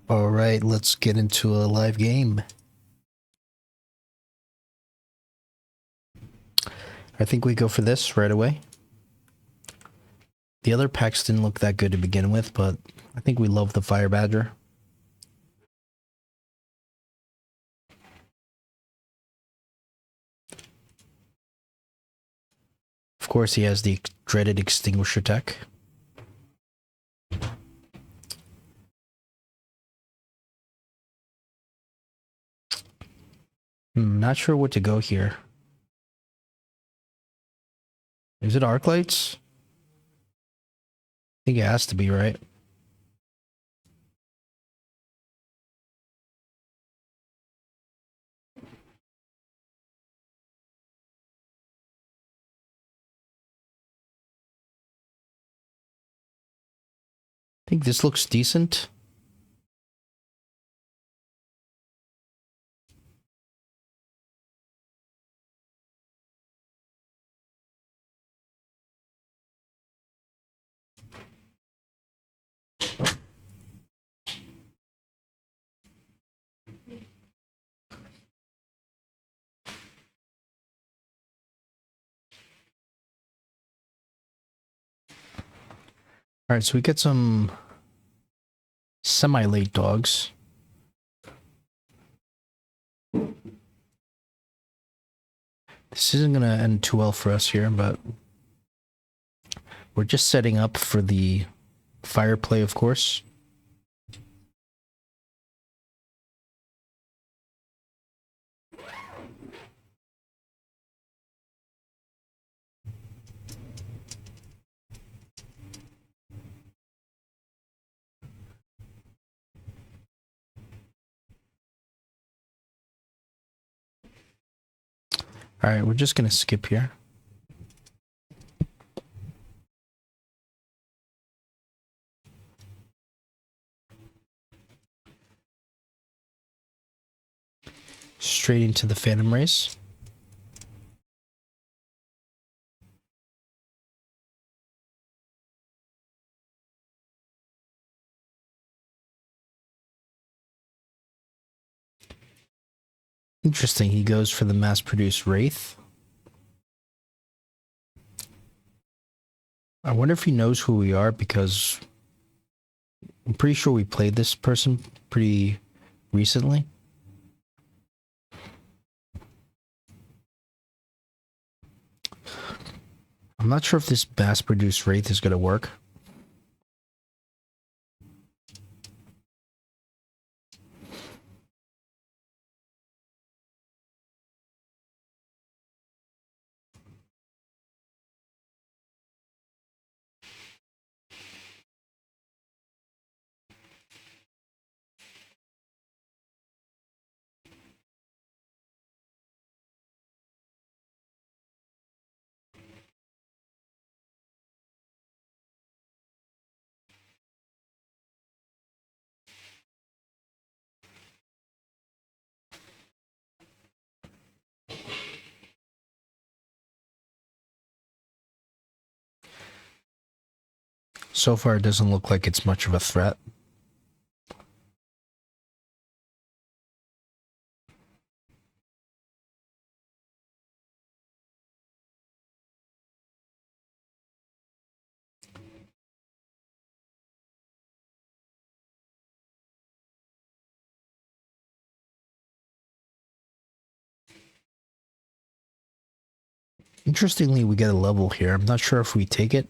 All right, let's get into a live game. I think we go for this right away. The other packs didn't look that good to begin with, but I think we love the Fire Badger. Of course, he has the dreaded Extinguisher tech. Not sure what to go here. Is it Arc Lights? I think it has to be, right? I think this looks decent. All right, so we get some semi-late dogs. This isn't going to end too well for us here, but we're just setting up for the fire play, of course. All right, we're just going to skip here. Straight into the Phantom Race. Interesting, he goes for the mass-produced Wraith. I wonder if he knows who we are, because I'm pretty sure we played this person pretty recently. I'm not sure if this mass-produced Wraith is going to work. So far, it doesn't look like it's much of a threat. Interestingly, we get a level here. I'm not sure if we take it.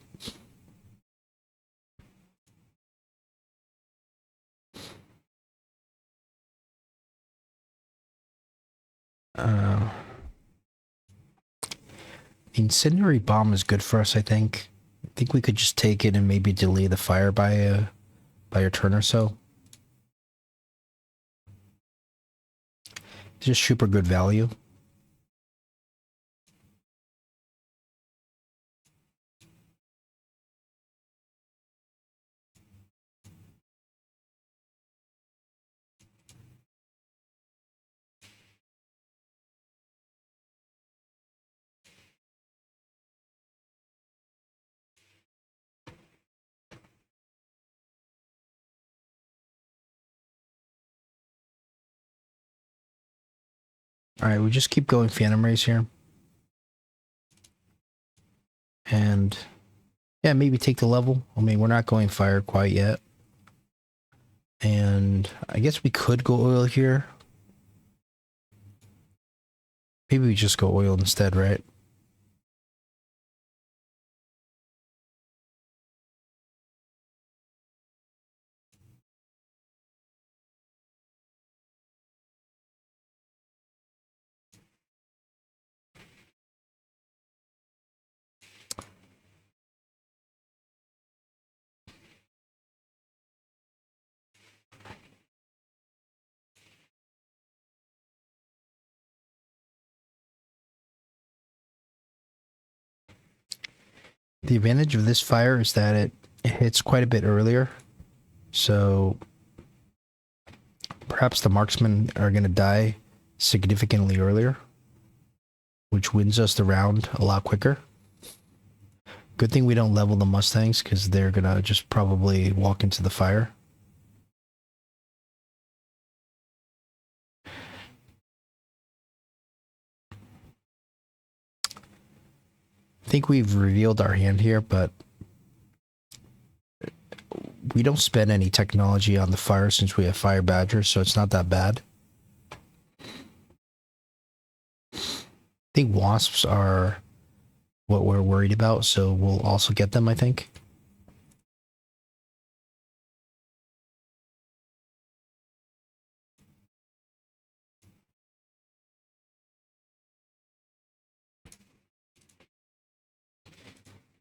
Incendiary Bomb is good for us, I think. I think we could just take it and maybe delay the fire by a turn or so. Just super good value. All right, we just keep going Phantom Rays here. And yeah, maybe take the level. I mean, we're not going fire quite yet. And I guess we could go oil here. Maybe we just go oil instead, right? The advantage of this fire is that it hits quite a bit earlier. So perhaps the marksmen are going to die significantly earlier, which wins us the round a lot quicker. Good thing we don't level the Mustangs because they're going to just probably walk into the fire. I think we've revealed our hand here, but we don't spend any technology on the fire since we have Fire Badgers, so it's not that bad. I think Wasps are what we're worried about, so we'll also get them, I think.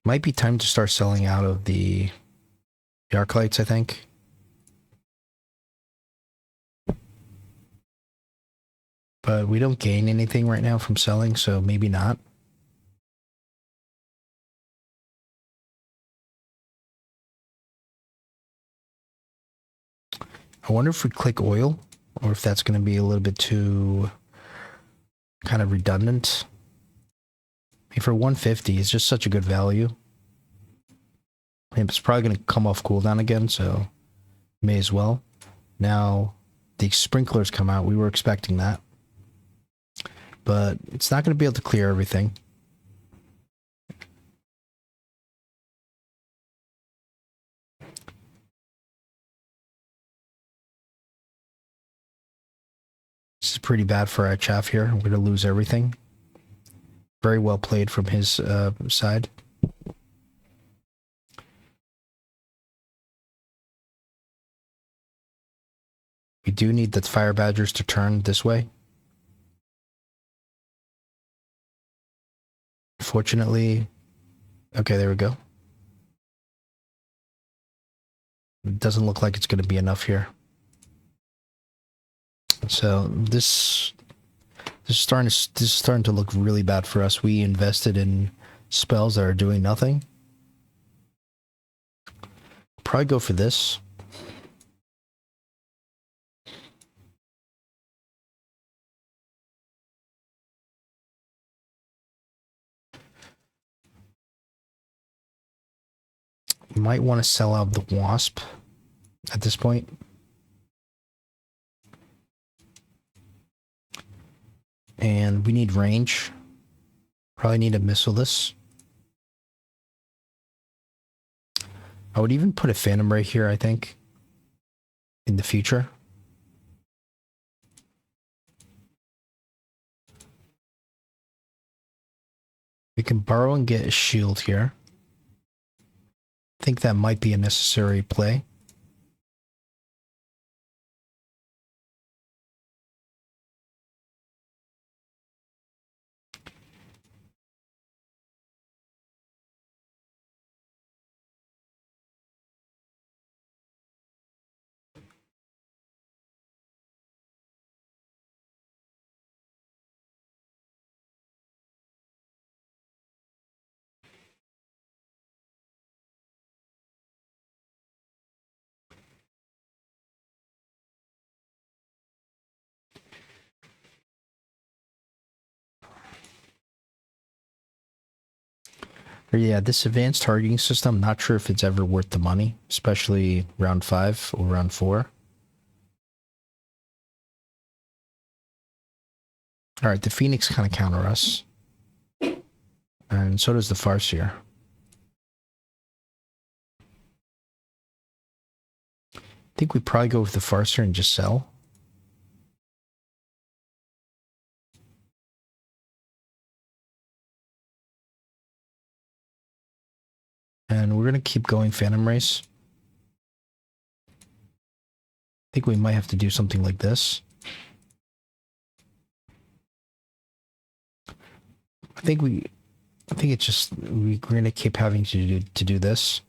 Might be time to start selling out of the Arclights, I think. But we don't gain anything right now from selling, so maybe not. I wonder if we click oil, or if that's going to be a little bit too kind of redundant. I mean, for 150, it's just such a good value. It's probably going to come off cooldown again, so may as well. Now, the sprinklers come out. We were expecting that. But it's not going to be able to clear everything. This is pretty bad for our chaff here. We're going to lose everything. Very well played from his side. We do need the Fire Badgers to turn this way. Fortunately, okay, there we go. It doesn't look like it's going to be enough here. So this is starting to look really bad for us. We invested in spells that are doing nothing. Probably go for this. You might want to sell out the Wasp at this point. And we need range. Probably need to missile this. I would even put a Phantom Ray here, I think, in the future. We can borrow and get a shield here. I think that might be a necessary play. Yeah, this advanced targeting system, not sure if it's ever worth the money, especially round 5 or round 4. All right, the Phoenix kind of counter us. And so does the Farseer. I think we probably go with the Farseer and just sell. And we're going to keep going Phantom Race. I think we might have to do something like this. I think it's just we're going to keep having to do this.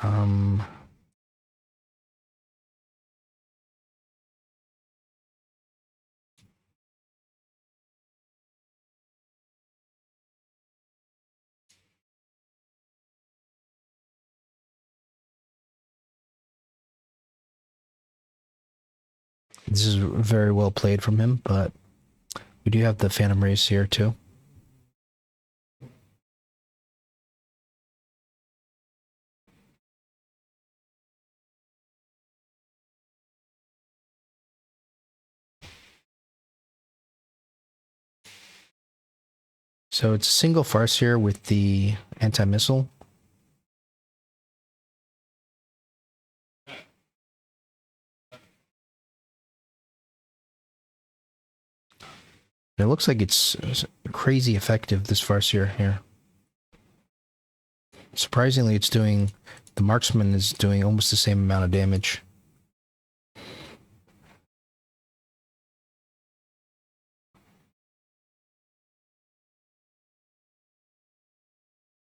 Um, this is very well played from him, but we do have the Phantom Race here too. So it's a single Farseer with the anti-missile. It looks like it's crazy effective, this Farseer here. Surprisingly, it's doing... The Marksman is doing almost the same amount of damage.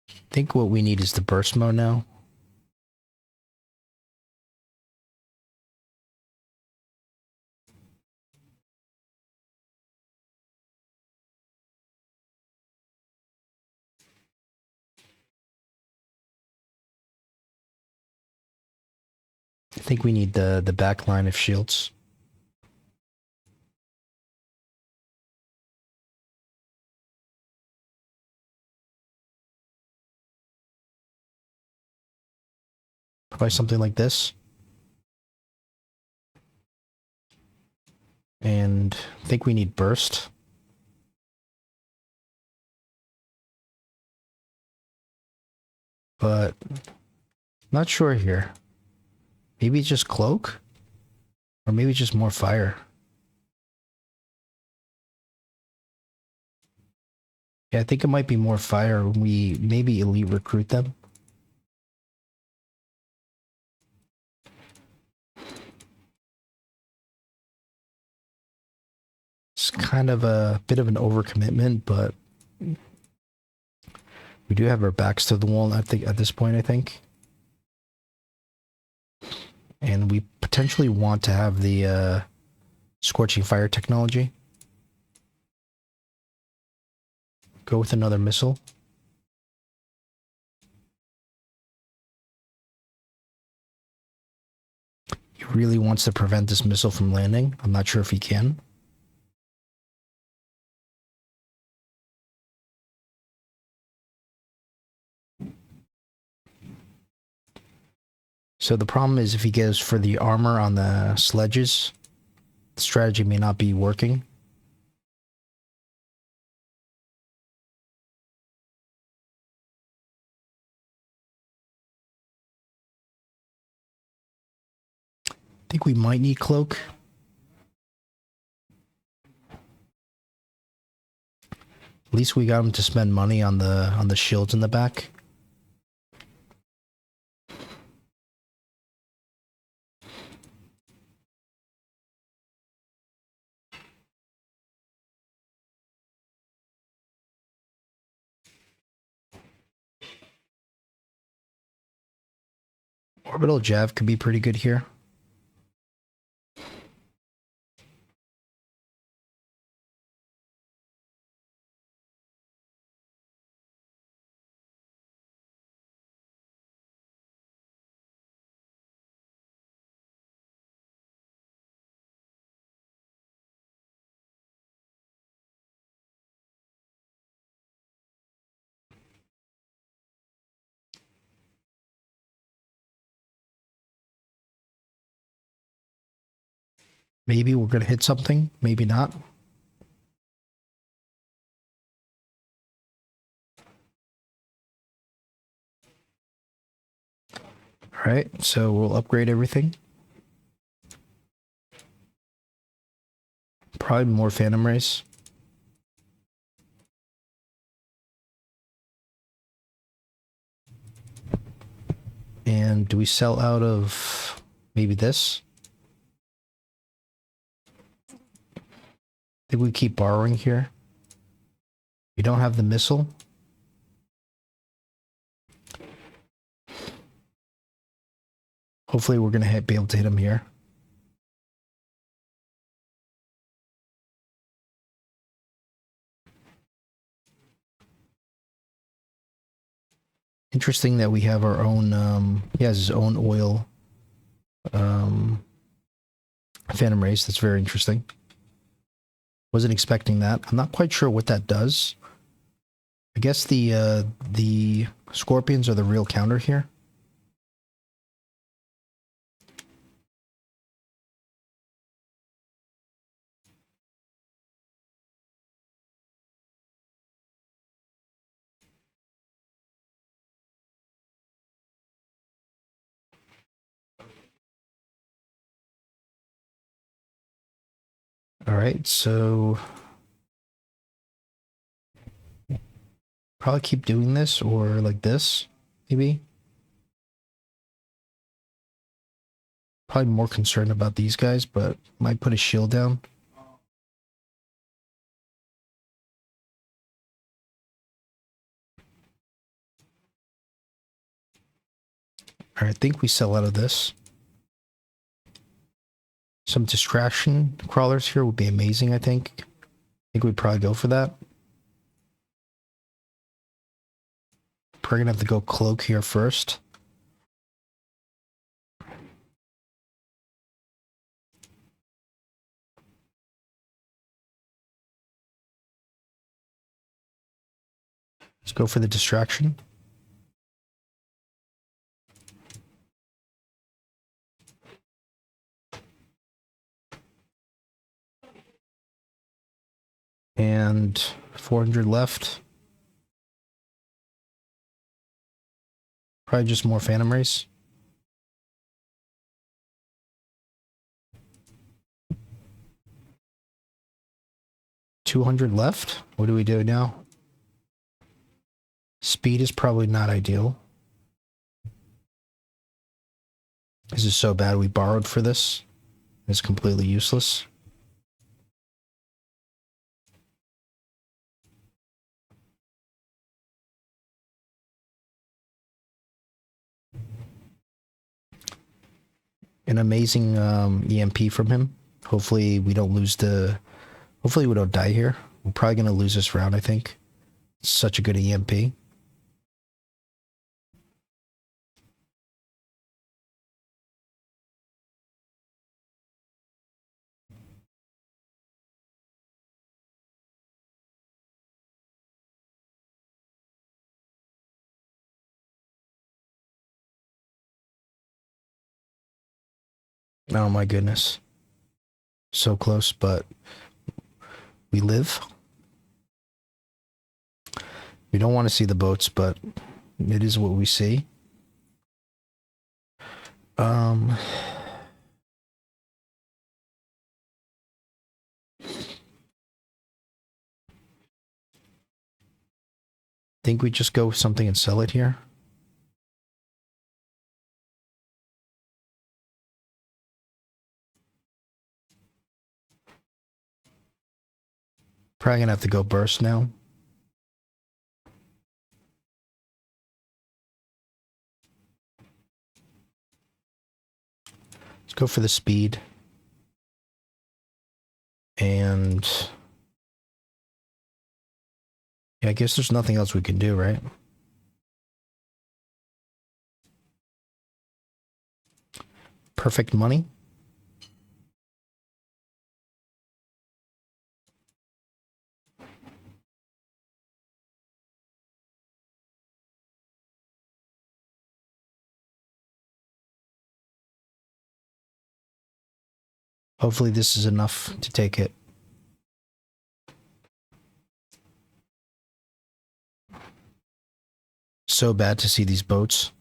I think what we need is the burst mode now. I think we need the back line of shields. Probably something like this. And I think we need burst. But not sure here. Maybe just cloak? Or maybe just more fire. Yeah, I think it might be more fire when we maybe elite recruit them. It's kind of a bit of an overcommitment, but we do have our backs to the wall, I think, at this point, I think. And we potentially want to have the scorching fire technology. Go with another missile. He really wants to prevent this missile from landing. I'm not sure if he can. So the problem is if he goes for the armor on the sledges, the strategy may not be working. I think we might need cloak. At least we got him to spend money on the shields in the back. Orbital Jav could be pretty good here. Maybe we're going to hit something, maybe not. All right, so we'll upgrade everything. Probably more Phantom Rays. And do we sell out of maybe this? I think we keep borrowing here. We don't have the missile. Hopefully we're going to be able to hit him here. Interesting that we have our own, he has his own oil Phantom Race. That's very interesting. Wasn't expecting that. I'm not quite sure what that does. I guess the Scorpions are the real counter here. All right, so probably keep doing this or like this, maybe. Probably more concerned about these guys, but might put a shield down. All right, I think we sell out of this. Some distraction crawlers here would be amazing, I think. I think we'd probably go for that. Probably gonna have to go cloak here first. Let's go for the distraction. And 400 left. Probably just more Phantom Race. $200 left. What do we do now? Speed is probably not ideal. This is so bad we borrowed for this. It's completely useless. An amazing EMP from him. Hopefully we don't lose the... Hopefully we don't die here. We're probably going to lose this round, I think. It's such a good EMP. Oh my goodness. So close, but we live. We don't want to see the boats, but it is what we see. Think we just go with something and sell it here. Probably gonna have to go burst now. Let's go for the speed. And yeah, I guess there's nothing else we can do, right? Perfect money. Hopefully this is enough to take it. So bad to see these boats.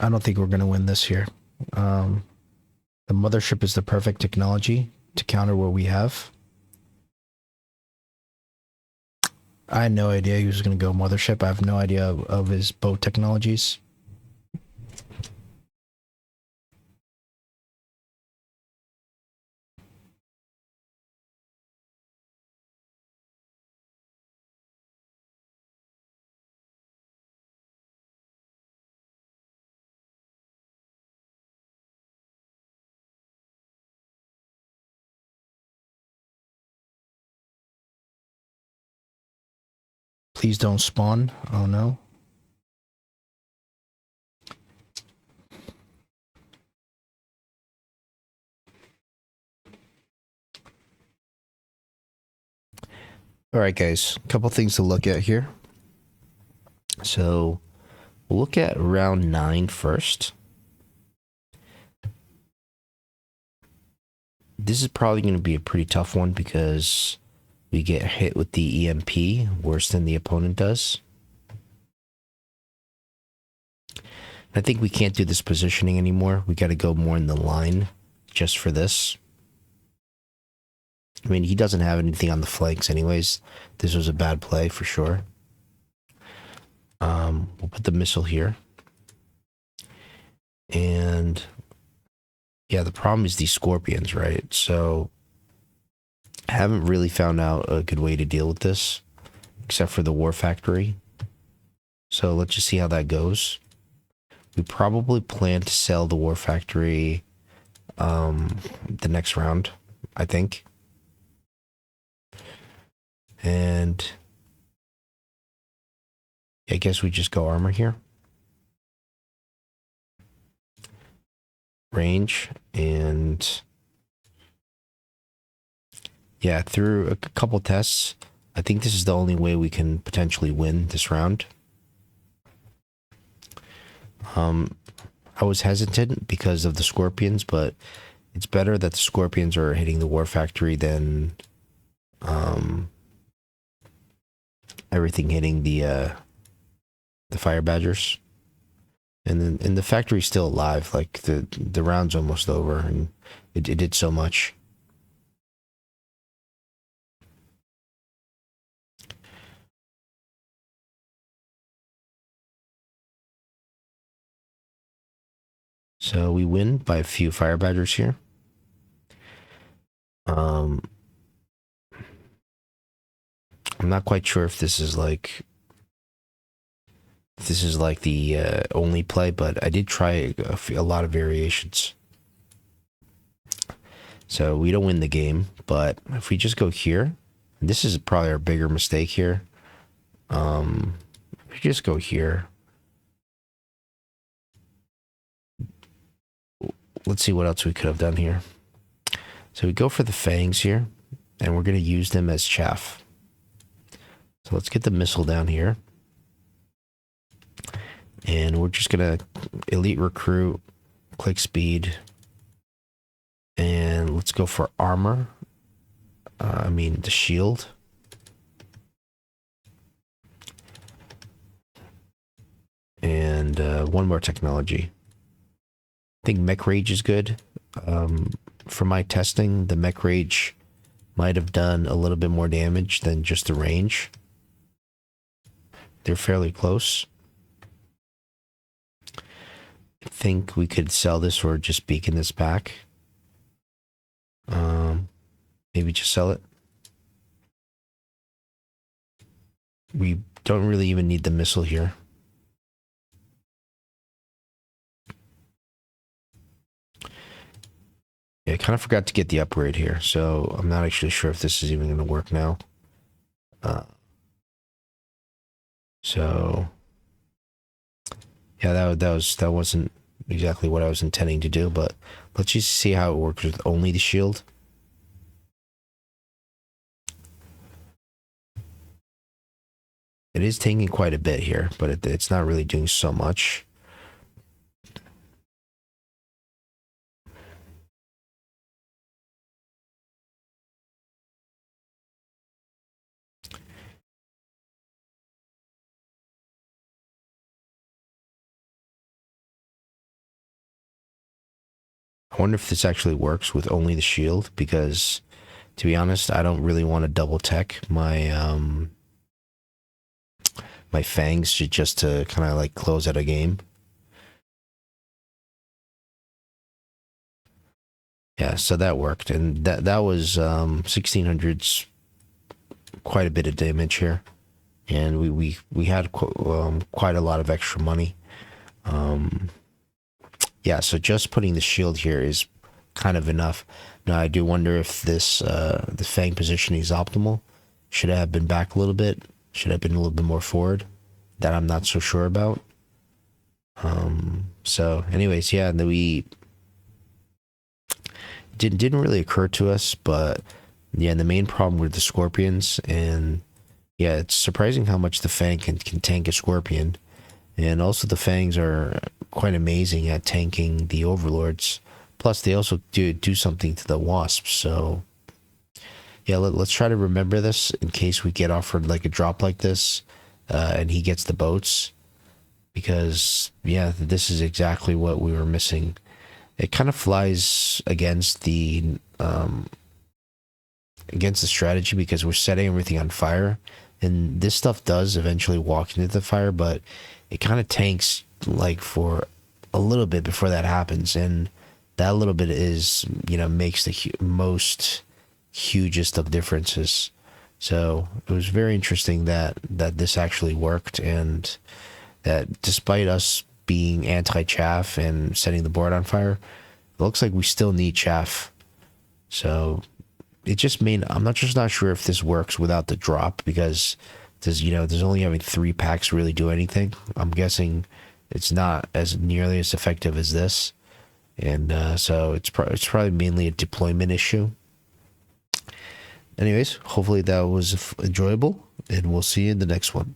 I don't think we're going to win this here. The mothership is the perfect technology to counter what we have. I had no idea he was going to go mothership. I have no idea of his boat technologies. Please don't spawn. Oh no. All right, guys. A couple things to look at here. So we'll look at round 9 first. This is probably going to be a pretty tough one because we get hit with the EMP worse than the opponent does. I think we can't do this positioning anymore. We got to go more in the line just for this. I mean, he doesn't have anything on the flanks anyways. This was a bad play for sure. We'll put the missile here. And yeah, the problem is these scorpions, right? So I haven't really found out a good way to deal with this, except for the war factory. So let's just see how that goes. We probably plan to sell the war factory the next round, I think. And I guess we just go armor here. Range, and yeah, through a couple tests, I think this is the only way we can potentially win this round. I was hesitant because of the scorpions, but it's better that the scorpions are hitting the war factory than everything hitting the fire badgers. And the factory's still alive. Like the round's almost over, and it did so much. So we win by a few fire badgers here. I'm not quite sure if this is like the only play, but I did try a lot of variations. So we don't win the game, but if we just go here, this is probably our bigger mistake here. If we just go here, let's see what else we could have done here. So we go for the fangs here, and we're going to use them as chaff. So let's get the missile down here. And we're just going to elite recruit, click speed, and let's go for armor. The shield. And one more technology. I think Mech Rage is good. For my testing, the Mech Rage might have done a little bit more damage than just the range. They're fairly close. I think we could sell this or just beacon this back. Maybe just sell it. We don't really even need the missile here. Yeah, I kind of forgot to get the upgrade here, so I'm not actually sure if this is even going to work now. So yeah, that wasn't exactly what I was intending to do, but let's just see how it works with only the shield. It is taking quite a bit here, but it's not really doing so much. I wonder if this actually works with only the shield, because to be honest, I don't really want to double tech my fangs just to kind of like close out a game. Yeah, so that worked, and that was 1600s, quite a bit of damage here, and we had quite a lot of extra money. Yeah, so just putting the shield here is kind of enough. Now I do wonder if this the fang positioning is optimal. Should I have been back a little bit? Should I have been a little bit more forward? That I'm not so sure about. So anyways, yeah, we didn't really occur to us, but yeah, the main problem with the scorpions, and yeah, it's surprising how much the fang can tank a scorpion, and also the fangs are quite amazing at tanking the overlords. Plus, they also do something to the wasps. So yeah, let's try to remember this in case we get offered like a drop like this, and he gets the boats, because yeah, this is exactly what we were missing. It kind of flies against the strategy, because we're setting everything on fire, and this stuff does eventually walk into the fire, but it kind of tanks like for a little bit before that happens, and that little bit is, makes the most hugest of differences. So it was very interesting that this actually worked, and that despite us being anti-chaff and setting the board on fire, it looks like we still need chaff. So it just made, I'm just not sure if this works without the drop, because there's only having 3 packs really do anything. I'm guessing it's not as nearly as effective as this, and so it's probably mainly a deployment issue. Anyways, hopefully that was enjoyable, and we'll see you in the next one.